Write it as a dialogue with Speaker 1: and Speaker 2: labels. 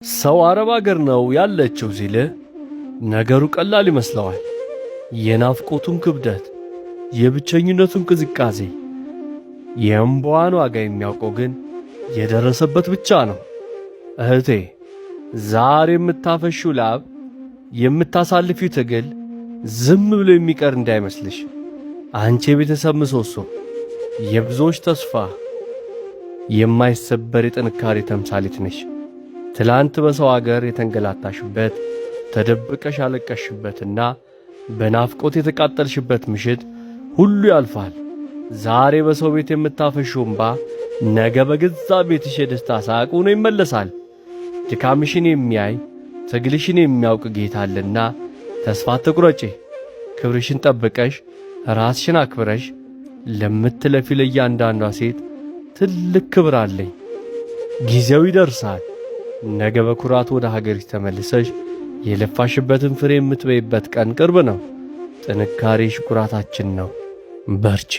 Speaker 1: ሰው አረብ አገር ነው ያለችው ሲልህ ነገሩ ቀላል ይመስለዋል። የናፍቆቱን ክብደት፣ የብቸኝነቱን ቅዝቃዜ፣ የእንባዋን ዋጋ የሚያውቀው ግን የደረሰበት ብቻ ነው። እህቴ፣ ዛሬ የምታፈሺው ላብ፣ የምታሳልፊው ትግል ዝም ብሎ የሚቀር እንዳይመስልሽ። አንቺ የቤተሰብ ምሰሶ፣ የብዙዎች ተስፋ፣ የማይሰበር የጥንካሬ ተምሳሌት ነሽ። ትላንት በሰው አገር የተንገላታሽበት፣ ተደብቀሽ ያለቀሽበትና በናፍቆት የተቃጠልሽበት ምሽት ሁሉ ያልፋል። ዛሬ በሰው ቤት የምታፈሺው እንባ ነገ በገዛ ቤትሽ የደስታ ሳቅ ሆኖ ይመለሳል። ድካምሽን የሚያይ ትግልሽን የሚያውቅ ጌታ አለና ተስፋ አትቁረጪ። ክብርሽን ጠብቀሽ ራስሽን አክብረሽ ለምትለፊ ለእያንዳንዷ ሴት ትልቅ ክብር አለኝ። ጊዜው ይደርሳል። ነገ በኩራት ወደ ሀገርሽ ተመልሰሽ የለፋሽበትን ፍሬ የምትበይበት ቀን ቅርብ ነው። ጥንካሬሽ ኩራታችን ነው። በርቺ።